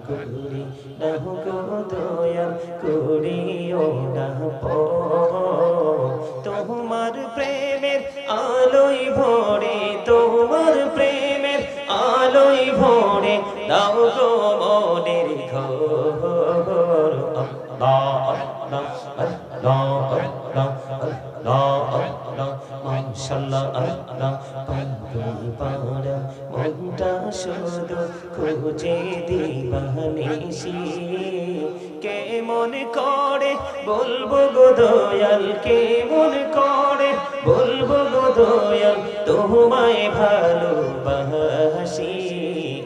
করি না গো দয়াল করিও না তোমার প্রেমের আলোয় ভরে তোমার প্রেমের আলোয় ভরে দাও গো মনের ঘর আল্লাহ আল্লাহ আল্লাহ আল্লাহ আল্লাহ আল্লাহ মাশাআল্লাহ আল্লাহ পাগল পারা মনটা শুধু খুঁজে দিবানিশি কেমন করে বলবো গো দয়াল কেমন করে বলবো গো দয়াল তোমায় ভালোবাসি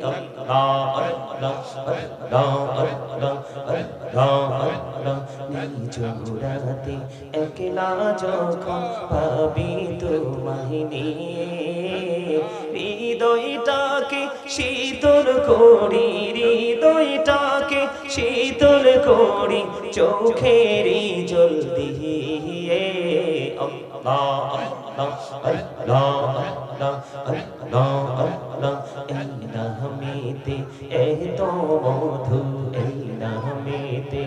আল্লাহ আল্লাহ আল্লাহ আল্লাহ আল্লাহ আল্লাহ নিজ রাতে একলা যখন পাবি তোমায় নিয়ে হৃদয়টাকে শীতল করি হৃদয়টাকে শীতল করি চোখেরই জল দিয়ে আল্লাহ আল্লাহ আল্লাহ আল্লাহ আল্লাহ আল্লাহ এই নামেতে এত মধু এই নামেতে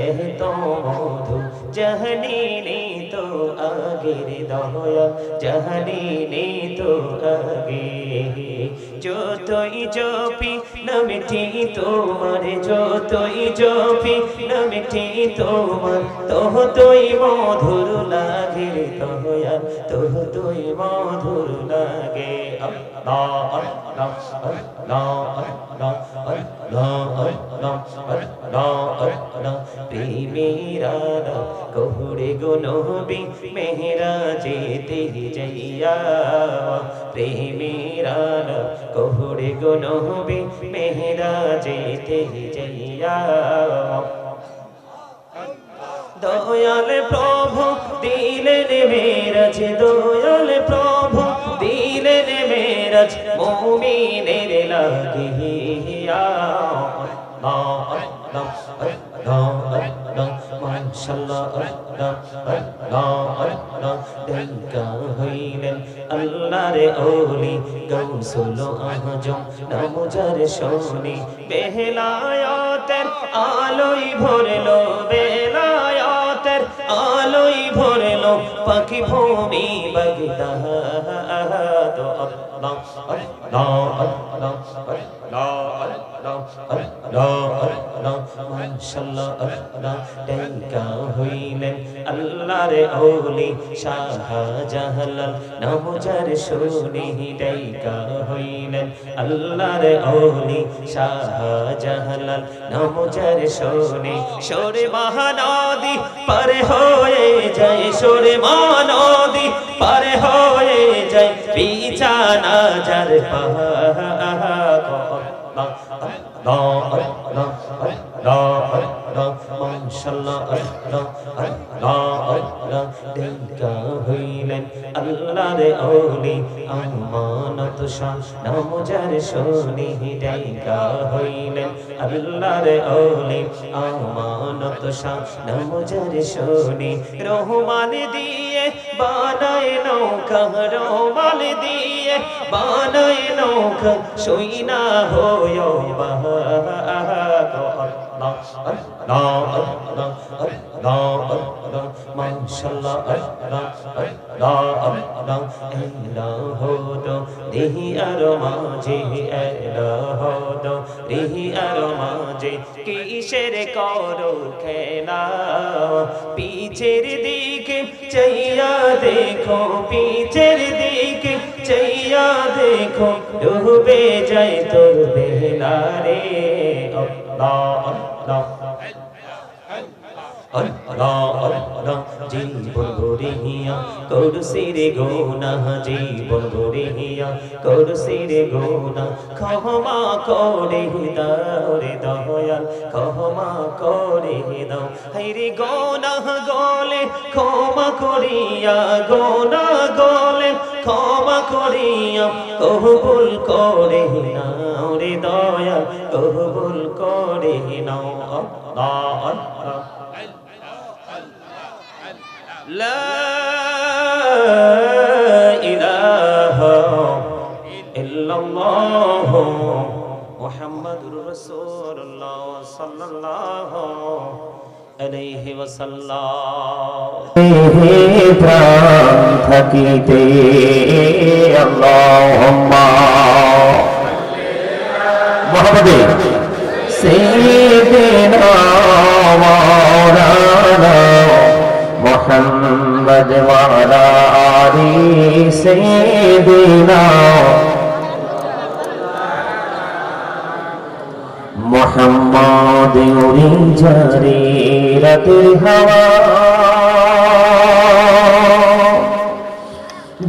এত মধু জাহানি তো আগের দয়া জাহানি তো আগে যতই জপি নামটি তোমার যতই জপি নামটি তোমার ততই মধুর লাগে দয়া ততই মধুর লাগে আল্লাহ আল্লাহ আল্লাহ আল্লাহ আল্লাহ আল্লাহ আল্লাহ আল্লাহ প্রেমেরা কহুরে গো নবী মেহরাজেতে যাইয়া প্রেমেরা কহুরে গো নবী মেহরাজেতে যাইয়া দয়াল প্রভু দিলেন মেরাজ দয়াল প্রভু দিলেন মেরাজ মুমিনের লাগিয়া আল্লাহ আল্লাহ আল্লাহ আল্লাহ মাশাআল্লাহ আল্লাহ আল্লাহ আল্লাহ দেখা হইলেন আল্লাহর ওলি গৌসুল আজম নাম যার শুনি বেলায়াতের আলোয় ভরলো বেলায়াতের আলোয় ভরলো পাখি ভূমি বাগদাদ আল্লাহ আল্লাহ আল্লাহ মাশাআল্লাহ আল্লাহ দেখা হইলেন আল্লাহর ওলি শাহজালাল নাম যার শুনি দেখা হইলেন আল্লাহর ওলি শাহজালাল নাম যার শুনি সরে মহানদী পার হয়ে যায় সরে মহানদী পার হয়ে যায় বিছানা যার মাশাআল্লাহ আল্লাহ আল্লাহ আল্লাহ দেখা হইলেন আল্লাহর ওলি আমানত শাহ নাম যার শুনি দেখা হইলেন আল্লাহর ওলি আমানত শাহ নাম যার শুনি রহমান দিয়ে বানায় নৌকা রহমান দিয়ে বানায় নৌকা সইনা হয় মাশাআল্লাহ আল্লাহ আল্লাহ আল্লাহ এলাহো দেহি আর মাঝে এলাহো দেহি আর মাঝে কিসের করো খেলা পিছের দিকে চাইয়া দেখো পিছের দিকে চাইয়া দেখো ডুবে যায় তোর বেলা রে আল্লাহ আল্লাহ আল্লাহ আল্লাহ জীবন গরিয়া করছির গোনা জীবন গরিয়া করছির গোনা ক্ষমা করে দাও রে দয়াল ক্ষমা করে দাও হাইরে গোনা গলে ক্ষমা করিয়া গোনা গলে ক্ষমা করিয়া কবুল করে নাও রে দয়াল কবুল করে নাও আল্লাহ আল্লাহ لا إله إلا الله মুহাম্মাদুর রাসূলুল্লাহ সাল্লাল্লাহু আলাইহি ওয়াসাল্লাম। প্রাণ থাকিতে আল্লাহুম্মা মুহাম্মাদে সাইয়্যিদিনা মাওলানা মুহাম্মদ ওয়া আলা আলি সাইয়্যিদিনা মুহাম্মদ উড়ে যারে রাতের হাওয়া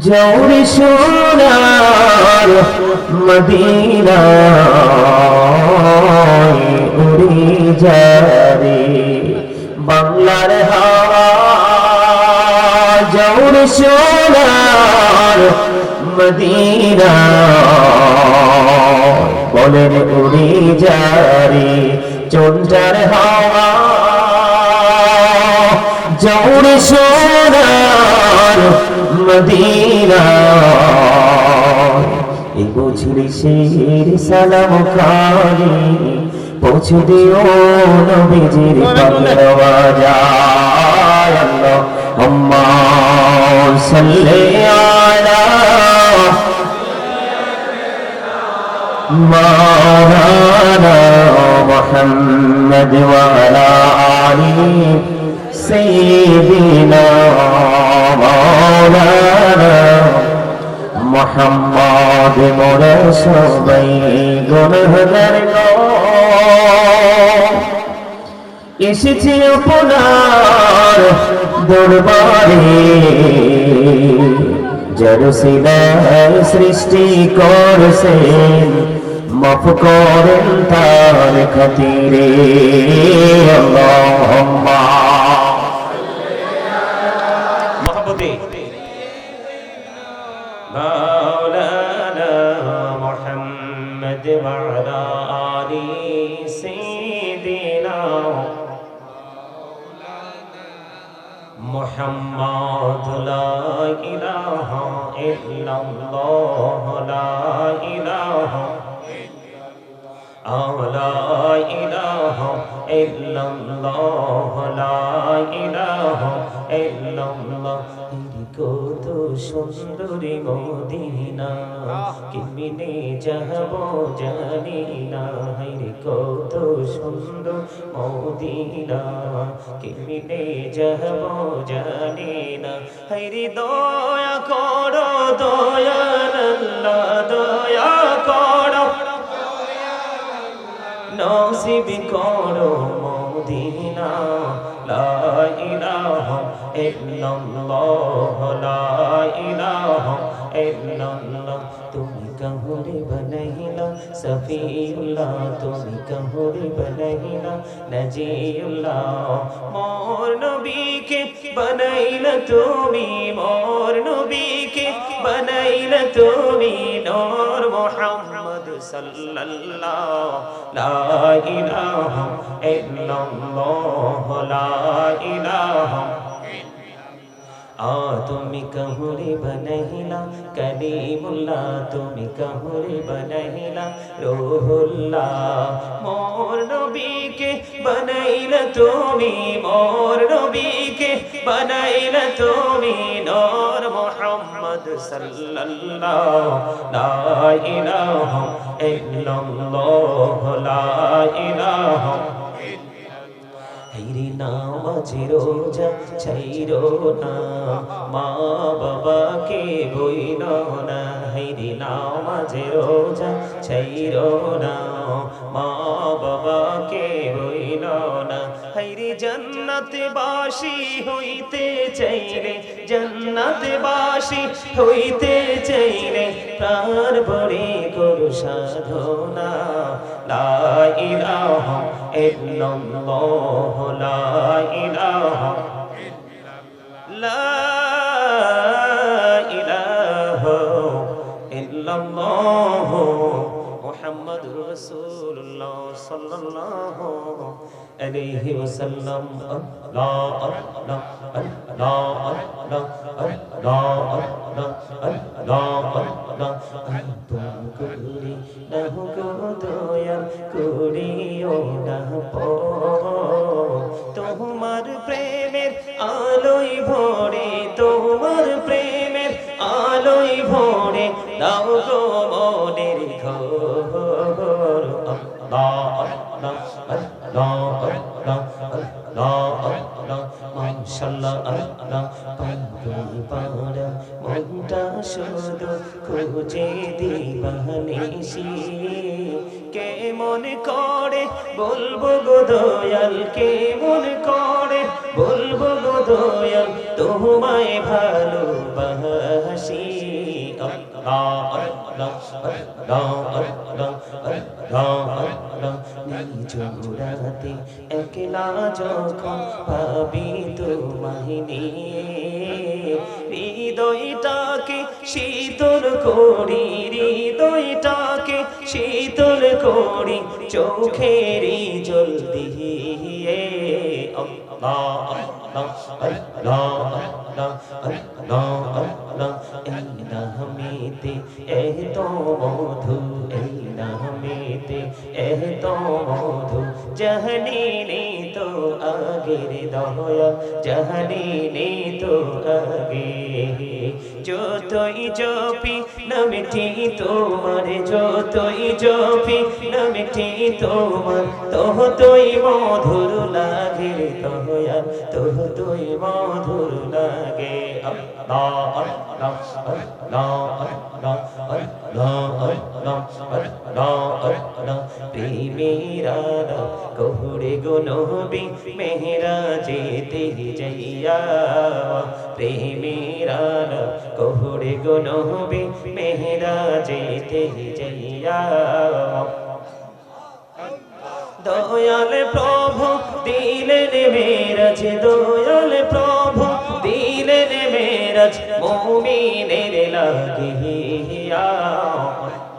জৌরে সোনার মদিনা উড়ে যারে বাংলার হাওয়া জৌরে সোনার মদিনা বলেন উড়ে যারে চন্দ্রার হাওয়া জৌরে সোনার মদিনা এই বুঝলি শের সালাম খানি পৌঁছে দিও নবীজির পাগলওয়া যায় আল্লাহুম্মা সাল্লি আলা মাওলানা মুহাম্মদ ওয়া আলা আলি সাইয়্যিদিনা মাওলানা মুহাম্মদ মোরা সবাই গুনাহগার গো এসেছি আপনার দরবারে যার সিলায় সৃষ্টি করছেন মাফ করেন তার খাতিরে আল্লাহুম্মা মুহাম্মদে মাওলানা মুহাম্মদ ওয়া আলা আলি সাইয়্যিদিনা মুহাম্মদ লা ইলাহা ইল্লাল্লাহ লা ইলাহা লা ইলাহা ইল্লাল্লাহ লা ইলাহা ইল্লাল্লাহ কত সুন্দরী মদিনা কেমনে যাব জানি না রে কত সুন্দর মদিনা কেমনে যাব জানি না রে দয়া করো দয়াল আল্লাহ দয়া করো নসিব করো মদিনা লা ইলাহা ইল্লাল্লাহ লা ইলাহা ইল্লাল্লাহ তুমি কাহুরে বানাইলা সফিউল্লাহ তুমি কাহুরে বানাইলা নজিউল্লাহ মোর নবীকে বানাইলা তুমি মোর নবীকে বানাইলা তুমি নূর মুহাম্মদ সাল্লাল্লাহু লা ইলাহা ইল্লাল্লাহ লা ইলাহা তুমি কাহুরে বানাইলা কালিমুল্লাহ তুমি কাহুরে বানাইলা রূহুল্লাহ মোর নবীকে বানাইলা তুমি মোর নবীকে বানাইলা তুমি নূর মুহাম্মদ সাল্লাল্লাহু লা ইলাহা ইল্লাল্লাহ লা ইলাহা হেরি নামাজে রোজা ছাইরো না মা বাবাকে বইলো না হেরি নামাজে রোজা ছাইরো না মা বাবাকে বইলো না হেরি জান্নাতে বাসী হইতে চাইলে জান্নাতে বাসী হইতে চাইলে প্রাণ ভরে করো সাধনা লা ইলাহা ইল্লাল্লাহ লা ইলাহা লা ইলাহা ইল্লাল্লাহ মুহাম্মাদুর রাসূলুল্লাহ সাল্লাল্লাহু আলাইহি ওয়াসাল্লাম আল্লাহ আল্লাহ আল্লাহ আল্লাহ আল্লাহ আল্লাহ আল্লাহ তুম করি না গো দয়াল করিও না তোমার প্রেমের আলোয় ভরে তোমার প্রেমের আলোয় ভরে দাও গো মনের ঘর আল্লাহ আল্লাহ আল্লাহ আল্লাহ আল্লাহ আল্লাহ মাশাআল্লাহ আল্লাহ পাগল পারা মনটা শুধু খুঁজে দিবানিশি কে মন করে বলবো গো দয়াল কে মন করে বলবো গো দয়াল তোমায় ভালোবাসি আল্লাহ আল্লাহ আল্লাহ আল্লাহ আল্লাহ আল্লাহ নিজ রাতে একলা যখন পাবি তোমায় নিয়ে হৃদয়টাকে শীতল করি হৃদয়টাকে শীতল করি চোখেরই জল দিয়ে আল্লাহ আল্লাহ আল্লাহ আল্লাহ আল্লাহ আল্লাহ এই নামেতে এত মধু এই নামেতে এত মধু জাহানি তো আগের দয়া জাহানি তো আগে যতই জপি নামটি তোমার যতই জপি নামটি তোমার ততই মধুর লাগে দয়া ততই মধুর লাগে আল্লাহ আল্লাহ আল্লাহ আল্লাহ আল্লাহ আল্লাহ আল্লাহ আল্লাহ প্রেমেরা কোহরে গো নবী মেহরাজেতে যাইয়া প্রেমেরা কোহরে গো নবী মেহরাজেতে যাইয়া দয়াল প্রভু দিলেন মেরাজ দয়াল প্রভু দিলেন মেরাজ মুমিনের লাগিয়া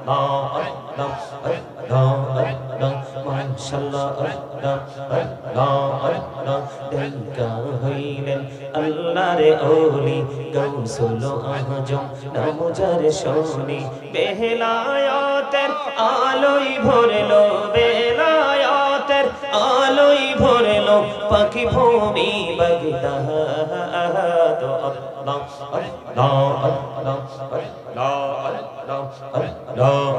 আল্লাহ আল্লাহ আল্লাহ আল্লাহ মাশাআল্লাহ আল্লাহ আল্লাহ আল্লাহ দেখা হইলেন আল্লাহর ওলি গৌসুল আজম নাম যার শুনি বেলায়াতের আলোয় ভরলো বেলায়াতের আলোয় ভরলো পাখি ভূমি বাগদাদ আল্লাহ আল্লাহ আল্লাহ আল্লাহ আল্লাহ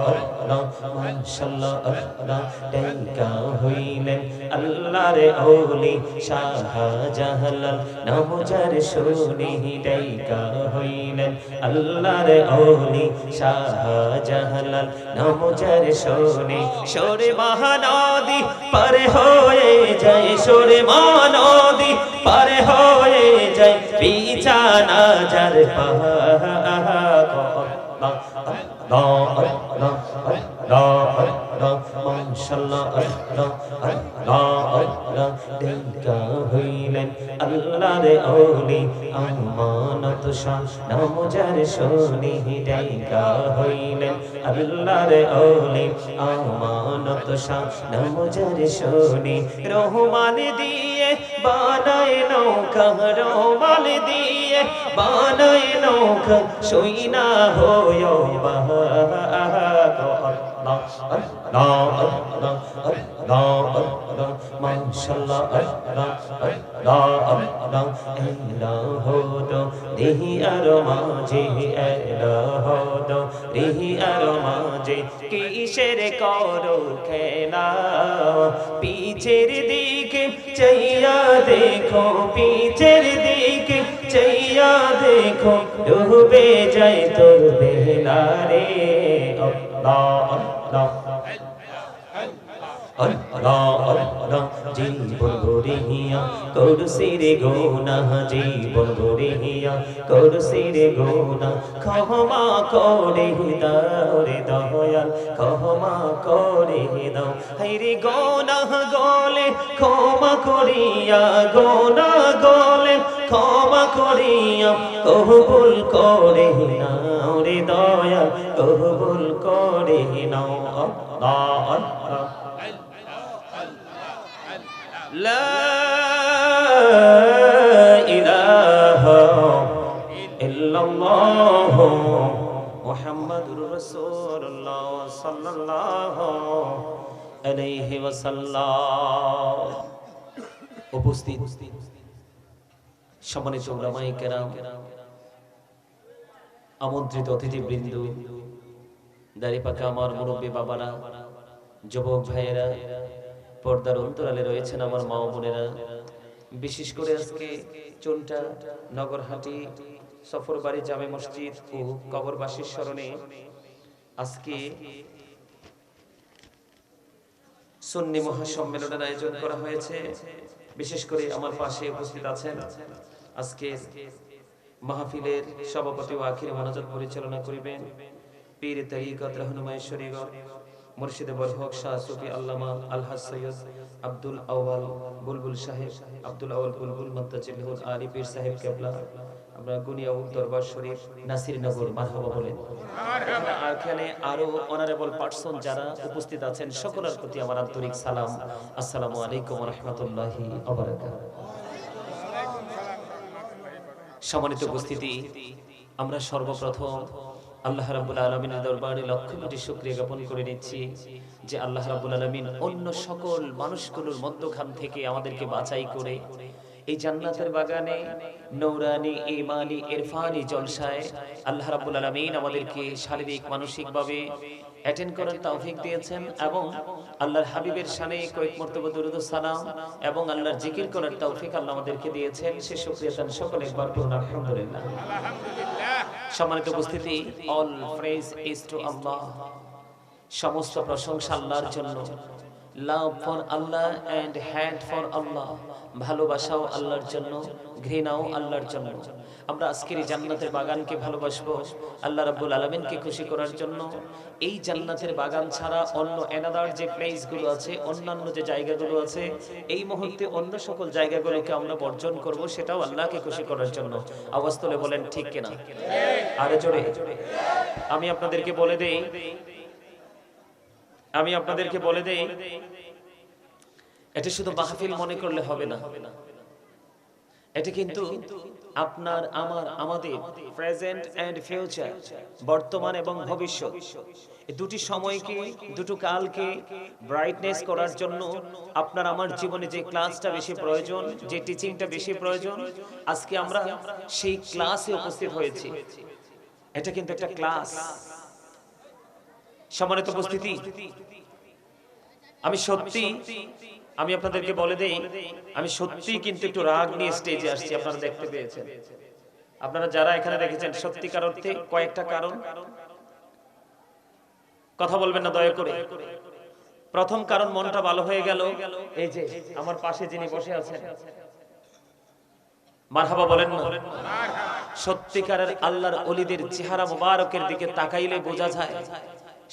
আল্লাহ মাশাআল্লাহ আল্লাহ দেখা হইলেন আল্লাহর ওলি শাহজালাল নাম যার শুনি দেখা হইলেন আল্লাহর ওলি শাহজালাল নাম যার শুনি সরে মহানদী পার হয়ে যায় সরে মহানদী পার হয়ে যায় বিছানা যার মাশাআল্লাহ আল্লাহ আল্লাহ আল্লাহ দেখা হইলেন আল্লাহর ওলি আমানত শাহ নাম যার শুনি দেখা হইলেন আল্লাহর ওলি আমানত শাহ নাম যার শুনি রহমান দিয়ে বানায় নৌকা রহমান দিয়ে বানায় নৌকা সইনা হয় মাশাআল্লাহ আল্লাহ আল্লাহ এলাহদ দেহি আর মাঝে এলাহদ দেহি আর মাঝে কিসের করো খেলা পিছের দিকে চাইয়া দেখো পিছের দিকে চাইয়া দেখো ডুবে যায় তোর বেলা রে আল্লাহ আল্লাহ আল্লাহ আল্লাহ জীবন ভরিয়া করছি রে গুনাহ জীবন ভরিয়া করছি রে গুনাহ ক্ষমা করে দাও রে দয়াল ক্ষমা করে দাও হায়রে গুনাহ গলে ক্ষমা করিয়া গুনাহ গলে ক্ষমা করিয়া কবুল করে নাও রে দয়াল কবুল করে নাও আল্লাহ আল্লাহ লা ইলাহা ইল্লাল্লাহ মুহাম্মাদুর রাসূলুল্লাহ সাল্লাল্লাহু আলাইহি ওয়াসাল্লাম। উপস্থিত সম্মানিত উলামায়ে কেরাম, আমন্ত্রিত অতিথিবৃন্দ, দাড়িপাকা আমার মুরব্বী বাবারা, যুবক ভাইয়েরা, পর্দার অন্তরালে রয়েছেন আমার মা ও বোনেরা, বিশেষ করে আজকে চুনটা নগরহাটি সফরবাড়ি জামে মসজিদ ও কবরবাসীর স্মরণে আজকে সুন্নি মহাসম্মেলনের আয়োজন করা হয়েছে। বিশেষ করে আমার পাশে উপস্থিত আছেন আজকে মাহফিলের সভাপতি ও আখির মোনাজাত পরিচালনা করিবেন পীর তরিকত রহনুমায়ে শরীয়ত মুর্শিদে বরহক শাহ সুফি আল্লামা আলহাজ সৈয়দ আব্দুল আউয়াল বুলবুল সাহেব, আব্দুল আউয়াল বুলবুল মুন্তাজিবুল আলী পীর সাহেব কেবলা। আমরা গুনিয়া দরবার শরীফ নাসিরনগর মারহাবা বলেন। আর এখানে আরো অনারেবল পারসন যারা উপস্থিত আছেন সকলের প্রতি আমার আন্তরিক সালাম, আসসালামু আলাইকুম ওয়া রাহমাতুল্লাহি ওয়া বারাকাতুহু। সম্মানিত উপস্থিতি, আমরা সর্বপ্রথম আল্লাহ রাব্বুল আলামিনের দরবারে লক্ষ কোটি শুকরিয়া জ্ঞাপন করে নিচ্ছি যে আল্লাহ রাব্বুল আলামিন অন্য সকল মানুষগুলোর মধ্যখান থেকে আমাদেরকে বাছাই করে এই জান্নাতের বাগানে নূরানি ঈমানি ইরফানি জলসায় আল্লাহ রাব্বুল আলামিন আমাদেরকে শারীরিক মানসিকভাবে অ্যাটেন্ড করার তৌফিক দিয়েছেন এবং আল্লাহর হাবিবের শানে কয়েক মর্তবা দরুদ ও সালাম এবং আল্লাহর জিকির করার তৌফিক আল্লাহ আমাদেরকে দিয়েছেন। সে শুকরিয়া তান সকলে একবার পড়ুন আলহামদুলিল্লাহ। সম্মানিত উপস্থিতি, all praise is to Allah, সমস্ত প্রশংসা আল্লাহর জন্য। Love for Allah and hate for Allah, ভালোবাসাও আল্লাহর জন্য, ঘৃণাও আল্লাহর জন্য। আমরা আজকের এই জান্নাতের বাগানকে ভালোবাসবো আল্লাহ রাব্বুল আলামিনকে খুশি করার জন্য। এই জান্নাতের বাগান ছাড়া অন্য এনাদার যে প্লেসগুলো আছে, অন্যান্য যে জায়গাগুলো আছে, এই মুহূর্তে অন্য সকল জায়গাগুলোকে আমরা বর্জন করব, সেটাও আল্লাহকে খুশি করার জন্য। আওয়াজ তুলে বলেন ঠিক কিনা? আরে জোরে। আমি আপনাদেরকে বলে দেই এটা শুধু মাহফিল মনে করলে হবে না, এটা কিন্তু আপনার আমার আমাদের প্রেজেন্ট এন্ড ফিউচার, বর্তমান এবং ভবিষ্যৎ, এই দুটি সময়কে দুটো কালকে ব্রাইটনেস করার জন্য আপনার আমার জীবনে যে ক্লাসটা বেশি প্রয়োজন, যে টিচিংটা বেশি প্রয়োজন, আজকে আমরা সেই ক্লাসে উপস্থিত হয়েছি। এটা কিন্তু একটা ক্লাস। সম্মানিত উপস্থিতি, আমি আপনাদেরকে বলে দেই, আমি সত্যি কিন্তু একটু রাগ নিয়ে স্টেজে আসছি। আপনারা দেখতে পেয়েছেন, আপনারা যারা এখানে দেখেছেন, সত্যিকার অর্থে কয়েকটা কারণ। কথা বলবেন না দয়া করে। প্রথম কারণ, মনটা ভালো হয়ে গেল। এই যে আমার পাশে যিনি বসে আছেন, মারহাবা বলেন না? সত্যিকারের আল্লাহর ওলিদের চেহারা মোবারকের দিকে তাকাইলে বোঝা যায়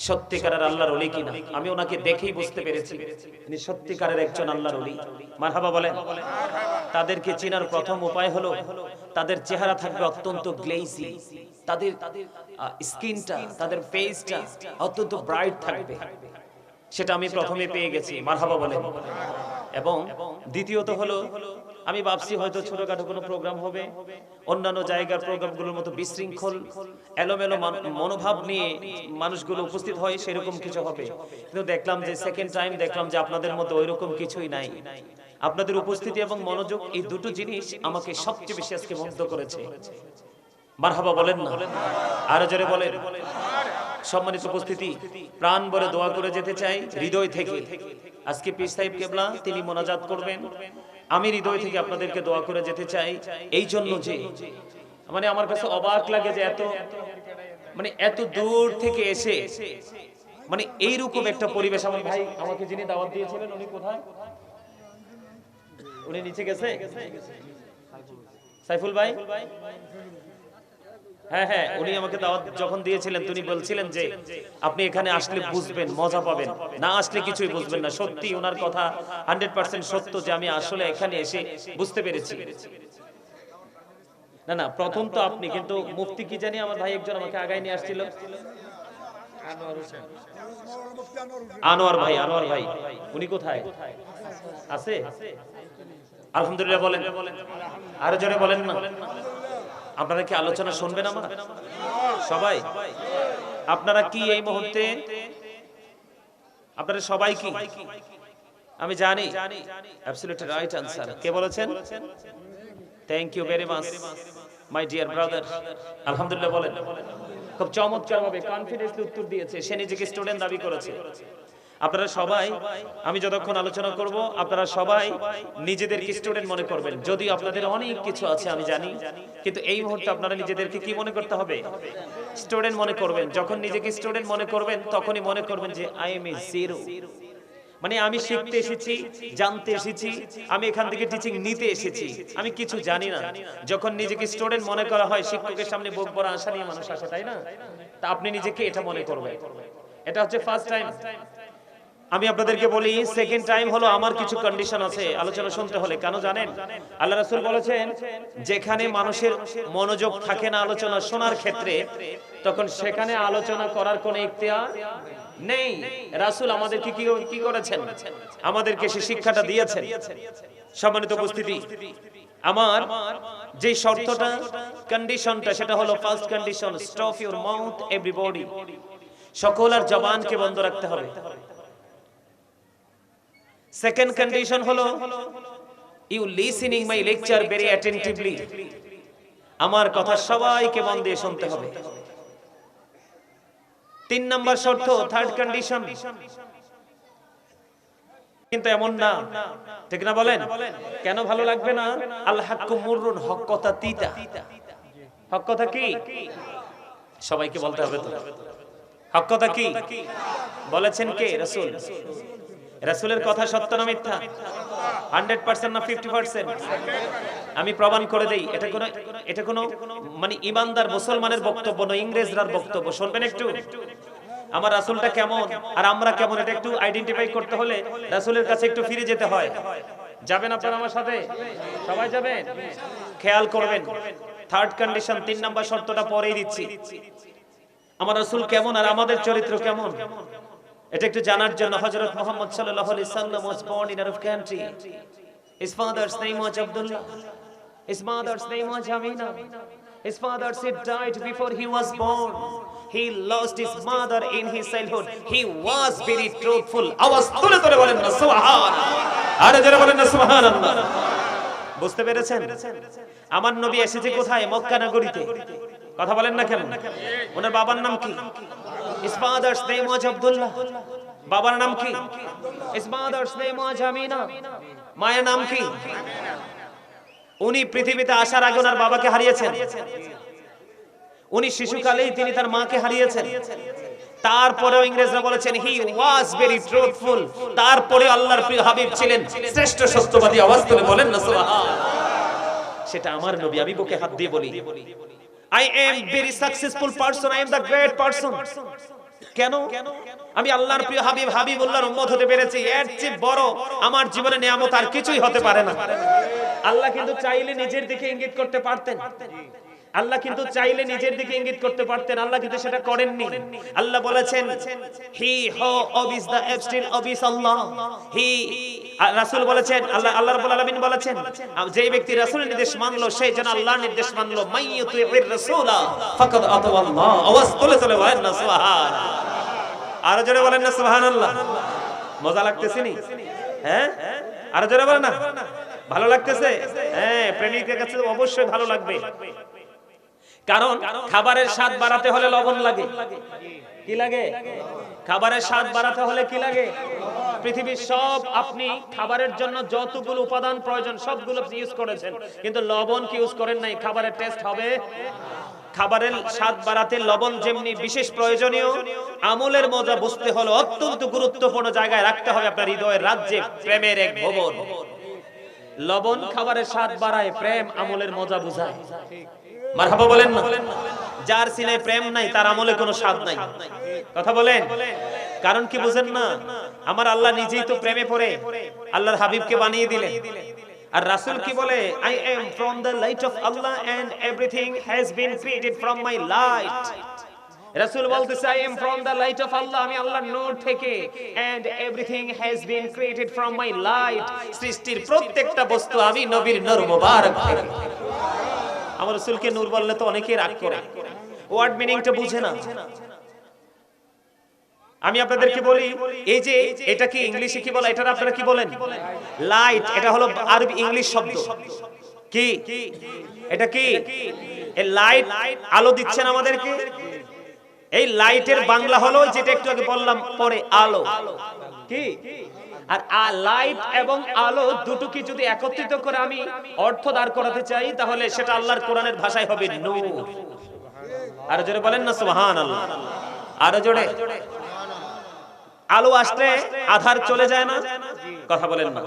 সত্যিকারের আল্লাহর ওলি কিনা। আমি ওনাকে দেখেই বুঝতে পেরেছি তিনি সত্যিকারের একজন আল্লাহর ওলি। মারহাবা বলেন। তাদেরকে চেনার প্রথম উপায় হলো তাদের চেহারা থাকবে অত্যন্ত গ্লেজি, তাদের স্কিনটা, তাদের ফেসটা অত্যন্ত ব্রাইট থাকবে। সেটা আমি প্রথমে পেয়ে গেছি। মারহাবা বলেন। এবং দ্বিতীয়ত হলো, আমি ভাবছি হয়তো ছোটখাটো কোনো প্রোগ্রাম হবে, অন্যান্য জায়গার প্রোগ্রামগুলোর মতো বিশৃঙ্খল এলোমেলো মনোভাব নিয়ে মানুষগুলো উপস্থিত হয়, সেরকম কিছু হবে। কিন্তু দেখলাম যে সেকেন্ড টাইম দেখলাম যে আপনাদের মধ্যে ওইরকম কিছুই নাই। আপনাদের উপস্থিতি এবং মনোযোগ, এই দুটো জিনিস আমাকে সবচেয়ে বেশি আজকে মুগ্ধ করেছে। মারহাবা বলেন না? আরো জোরে বলেন। সম্মানিত উপস্থিতি, প্রাণ ভরে দোয়া করে যেতে চাই হৃদয় থেকে। আজকে পীর সাহেব কেবলা তিনি মোনাজাত করবেন, আমি হৃদয় থেকে আপনাদেরকে দোয়া করে যেতে চাই। এই জন্য যে আমার কাছে অবাক লাগে যে এত দূর থেকে এসে এইরকম একটা পরিবেশ। আমার ভাই আমাকে যিনি দাওয়াত দিয়েছিলেন উনি কোথায়? উনি নিচে গেছে? সাইফুল ভাই, হ্যাঁ হ্যাঁ, উনি আমাকে দাওয়াত যখন দিয়েছিলেন তিনি বলছিলেন যে আপনি এখানে আসলে বুঝবেন, মজা পাবেন, না আসলে কিছুই বুঝবেন না। সত্যি ওনার কথা 100% সত্য যে আমি আসলে এখানে এসে বুঝতে পেরেছি। না না, প্রথম তো আপনি, কিন্তু মুফতি কি জানি আমার ভাই একজন আমাকে আগায় নিয়ে আসছিল, আনোয়ার ভাই। আনোয়ার ভাই উনি কোথায় আছে? আলহামদুলিল্লাহ বলেন, আরো জোরে বলেন না। আপনারা কি আলোচনা শুনবেন আমার সবাই? আপনারা কি এই মুহূর্তে, আপনারা সবাই কি? আমি জানি অ্যাবসলিউটলি রাইট আনসার। কে বলেছেন? Thank you very much my dear brother. আলহামদুলিল্লাহ বলেন। খুব চমৎকার ভাবে কনফিডেন্সলি উত্তর দিয়েছে। সে নিজেকে স্টুডেন্ট দাবি করেছে। আপনারা সবাই, আমি যতক্ষণ আলোচনা করব আপনারা সবাই নিজেদেরকে স্টুডেন্ট মনে করবেন। যদিও আপনাদের অনেক কিছু আছে আমি জানি, কিন্তু এই মুহূর্তে আপনারা নিজেদেরকে কি মনে করতে হবে? স্টুডেন্ট মনে করবেন। যখন নিজেকে স্টুডেন্ট মনে করবেন তখনই মনে করবেন যে আই এম এ জিরো, মানে আমি শিখতে এসেছি, জানতে এসেছি, আমি এখান থেকে টিচিং নিতে এসেছি, আমি কিছু জানি না। যখন নিজেকে স্টুডেন্ট মনে করা হয়, শিক্ষকের সামনে বুক ভরা আশা নিয়ে মানুষ আসে, তাই না? তা আপনি নিজেকে এটা মনে করবেন। এটা হচ্ছে ফার্স্ট টাইম। আমি আপনাদেরকে বলি, সেকেন্ড টাইম হলো আমার কিছু কন্ডিশন আছে আলোচনা শুনতে হলে। কেন জানেন? আল্লাহ রাসূল বলেছেন যেখানে মানুষের মনোযোগ থাকে না আলোচনা শোনার ক্ষেত্রে, তখন সেখানে আলোচনা করার কোনো ইখতিয়ার নেই। রাসূল আমাদেরকে কি করেছেন? আমাদেরকে সেই শিক্ষাটা দিয়েছেন। সম্মানিত উপস্থিতি, আমার যে শর্তটা, কন্ডিশনটা, সেটা হলো first condition, stop your mouth everybody. সকলের জবানকে বন্ধ রাখতে হবে। সেকেন্ড কন্ডিশন হলো you listening my lecture very attentively. আমার কথা সবাইকে মন দিয়ে শুনতে হবে। তিন নাম্বার শর্ত, থার্ড কন্ডিশন, কিন্তু এমন না, ঠিক না বলেন? কেন ভালো লাগবে না? আল হাক্কু মুররুন, হক কথা তিতা। হক কথা কি? সবাইকে বলতে হবে তো। হক কথা কি বলেছেন কে? রাসূল। রাসূলের কথা সত্য না মিথ্যা? 100% না 50%? আমি প্রমাণ করে দেই। এটা কোনো মানে ইমানদার মুসলমানের বক্তব্য নয়, ইংরেজরার বক্তব্য। শুনবেন একটু, আমার রাসূলটা কেমন আর আমরা কেমন, এটা একটু আইডেন্টিফাই করতে হলে রাসূলের কাছে একটু ফিরে যেতে হয়। যাবেন আপনারা আমার সাথে? সবাই যাবেন? খেয়াল করবেন। থার্ড কন্ডিশন, 3 নাম্বার শর্তটা পরেই দিচ্ছি। আমার রাসূল কেমন আর আমাদের চরিত্র কেমন, এটা একটু জানার জন্য হযরত মুহাম্মদ সাল্লাল্লাহু আলাইহি সাল্লাম was born in Arab country. His father's name was Abdullah. His mother's name was Amina. His father said died before he was born. He lost his mother in his childhood. He was very truthful. আওয়াজ তুলে তুলে বলেন না সুবহানাল্লাহ। আরে যারা বলেন না সুবহানাল্লাহ। বুঝতে পেরেছেন? আমার নবী এসেছে কোথায়? মক্কা নগরীতে। কথা বলেন না কেন? ওনার বাবার নাম কি? His father's name was Abdullah. বাবার নাম কি? His mother's name was Amina. মায়ের নাম কি? উনি পৃথিবীতে আসার আগে ওনার বাবাকে হারিয়েছেন। উনি শিশুকালেই তিনি তার মাকে হারিয়েছেন। তারপরেও ইংরেজরা বলেছেন হি ওয়াজ ভেরি ট্রুথফুল। তারপরে আল্লাহর প্রিয় হাবিব ছিলেন শ্রেষ্ঠ সত্যবাদী। আওয়াজ তুলে বলেন না সুবহানাল্লাহ। সেটা আমার নবী। আমি বুকে হাত দিয়ে বলি, I am very successful person, I am the great person. কেন? আমি আল্লাহর প্রিয় হাবিব হাবিবুল্লাহর উম্মত হতে পেরেছি। এর চেয়ে বড় আমার জীবনে নিয়ামত আর কিছুই হতে পারে না। আল্লাহ কিন্তু চাইলে নিজের দিকে ইঙ্গিত করতে পারতেন। আল্লাহ কিন্তু চাইলে নিজের দিকে ইঙ্গিত করতে পারতেন। আল্লাহ কিন্তু সেটা করেননি। আল্লাহ বলেছেন হি হো অবিস দা এবস্টিল অবিস আল্লাহ। হি রাসূল বলেছেন, আল্লাহ রাব্বুল আলামিন বলেছেন যে ব্যক্তি রাসূলের নির্দেশ মানলো সে যেন আল্লাহর নির্দেশ মানলো। মাইয়ুতির রাসূলা ফাকাদ আতাল্লাহ। আওয়াজ তুলে তুলে বলেন না সুবহানাল্লাহ। আরো জোরে বলেন না সুবহানাল্লাহ। মজা লাগতেছে নি? হ্যাঁ, আরো জোরে বলেন না। ভালো লাগতেছে? হ্যাঁ, প্রেমিকের কাছে অবশ্যই ভালো লাগবে। কারণ খাবারের স্বাদ বাড়াতে হলে লবণ লাগে। কি লাগে? খাবারের স্বাদ বাড়াতে হলে কি লাগে? পৃথিবীর সব আপনি খাবারের জন্য যতগুলো উপাদান প্রয়োজন সবগুলো ইউজ করেছেন, কিন্তু লবণ কি ইউজ করেন নাই। খাবারের টেস্ট হবে। খাবারের স্বাদ বাড়াতে লবণ যেমনি বিশেষ প্রয়োজনীয়, আমলের মজা বুঝতে হলে অত্যন্ত গুরুত্বপূর্ণ জায়গায় রাখতে হবে আপনার হৃদয়ের রাজ্যে প্রেমের এক ভবন। লবণ খাবারের স্বাদ বাড়ায়, প্রেম আমলের মজা বুঝায়। মারহাবা বলেন না? যার সিনায় প্রেম নাই তার আমলে কোনো স্বাদ নাই। কথা বলেন। কারণ কি বুঝেন না? আমার আল্লাহ নিজেই তো প্রেমে পড়ে আল্লাহর হাবিবকে বানিয়ে দিলেন। আর রাসূল কি বলে? I am from the light of Allah and everything has been created from my light. রাসূল বলতেছে I am from the light of Allah, আমি আল্লাহর নূর থেকে, and everything has been created from my light. সৃষ্টির প্রত্যেকটা বস্তু আমি নবীর নূর মোবারক থেকে। আমার রাসূলকে নূর বললে তো অনেকেই রাগ করে, ওয়ার্ড মিনিংটা বুঝে না। আমি আপনাদেরকে বলি, এই যে এটা কি ইংলিশে কি বলে, এটা আপনারা কি বলেন? লাইট। এটা হলো আরবি ইংলিশ শব্দ। কি এটা? কি এই লাইট? আলো দিচ্ছেন আমাদেরকে। এই লাইটের বাংলা হলো যেটা একটু আগে বললাম পরে, আলো। কি? আর লাইট এবং আলো দুটোকে যদি একত্রিত করে আমি অর্থ দাঁড় করাতে চাই, তাহলে সেটা আল্লাহর কোরআনের ভাষায় হবে নূর। আর জোরে বলেন না সুবহানাল্লাহ। আর জোরে। আলো আসলে আধার চলে যায় না? কথা বলেন না?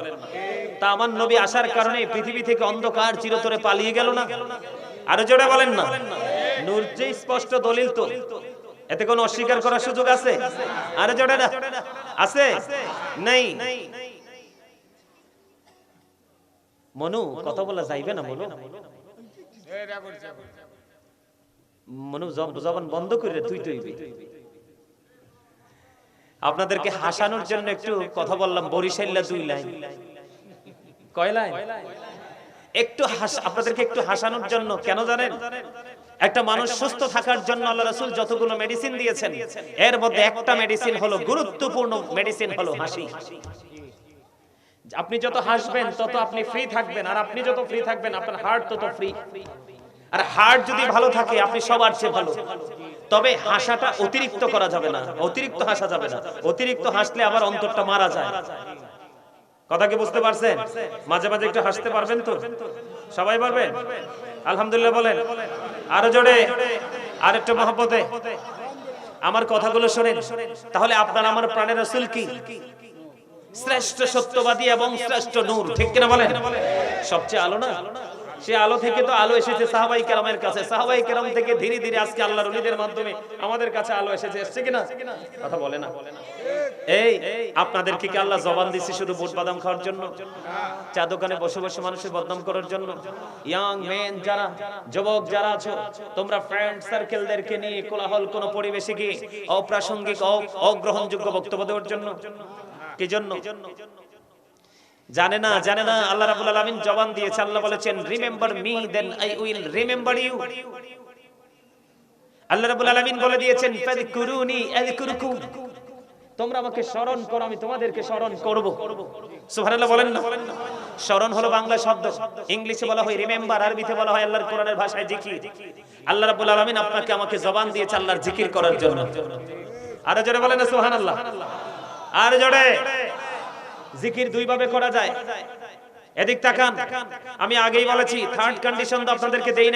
তা আমার নবী আসার কারণে পৃথিবী থেকে অন্ধকার চিরতরে পালিয়ে গেল না? আর জোরে বলেন না? নূর যে স্পষ্ট দলিল, তো এতে কোনো অস্বীকার করার সুযোগ আছে? আর জোরে না? আছে? নেই। মনু কথা বলা যাইবে না? মনু জবান বন্ধ করে তুই তুইবি। আপনাদেরকে হাসানোর জন্য একটু কথা বললাম। বরিশাল্লা 2 লাইন, কয় লাইন? একটু আপনাদেরকে একটু হাসানোর জন্য। কেন জানেন? একটা মানুষ সুস্থ থাকার জন্য আল্লাহ রাসূল যতগুলো মেডিসিন দিয়েছেন, এর মধ্যে একটা মেডিসিন হলো, গুরুত্বপূর্ণ মেডিসিন হলো হাসি। আপনি যত হাসবেন তত আপনি ফ্রি থাকবেন, আর আপনি যত ফ্রি থাকবেন আপনার হার্ট তত ফ্রি। আর হার্ট যদি ভালো থাকে আপনি সবার চেয়ে ভালো। তবে হাসাটা অতিরিক্ত করা যাবে না, অতিরিক্ত হাসা যাবে না। অতিরিক্ত হাসলে আবার অন্তরটা মারা যায়। কথা কি বুঝতে পারছেন? মাঝে মাঝে একটু হাসতে পারবেন তো? সবাই পারবেন? আলহামদুলিল্লাহ বলেন। আরো জোরে, আর একটু মহব্বতে আমার কথাগুলো শোনেন। তাহলে আপনার আমার প্রাণের রাসূল কি? শ্রেষ্ঠ সত্যবাদী এবং শ্রেষ্ঠ নূর, ঠিক কিনা বলেন? সবচেয়ে আলো না? সে আলো থেকে তো আলো এসেছে সাহাবায়ে কেরামের কাছে, সাহাবায়ে কেরাম থেকে ধীরে ধীরে আজকে আল্লাহর ওলিদের মাধ্যমে আমাদের কাছে আলো এসেছে। এসেছে কিনা? কথা বলে না? এই আপনাদেরকে কি আল্লাহ জবান দিয়েছে শুধু বুট বাদাম খাওয়ার জন্য? চা দোকানে বসে বসে মানুষের বদনাম করার জন্য? ইয়াং মেন যারা, যুবক যারা আছো, তোমরা ফ্রেন্ড সার্কেলদেরকে নিয়ে কোলাহল কোন পরিবেশে গিয়ে অপ্রাসঙ্গিক অগ্রহণযোগ্য বক্তব্য দেওয়ার জন্য? কি জন্য? জানে না আল্লাহ রাব্বুল আলামিন জবান দিয়েছে। আল্লাহ বলেছেন remember me then I will remember you. Allah রাব্বুল আলামিন বলে দিয়েছেন ফাযকুরুনি আযকুরুকুম, তোমরা আমাকে স্মরণ করো আমি তোমাদেরকে স্মরণ করব। সুবহানাল্লাহ বলেন না? স্মরণ হলো বাংলা শব্দ, ইংলিশে বলা হয় রিমেম্বার, আরবিতে বলা হয় আল্লাহর কোরআনের ভাষায় জিকির। আল্লাহ রাব্বুল আলামিন আপনাকে আমাকে জবান দিয়েছে আল্লাহর জিকির করার জন্য। আর জোরে বলেন না সুবহানাল্লাহ? আর জোরে। জিকির দুই ভাবে করা যায়। এদিক তাকান, আমি আগেই বলেছি থার্ড কন্ডিশন তো আপনাদেরকে দেই না।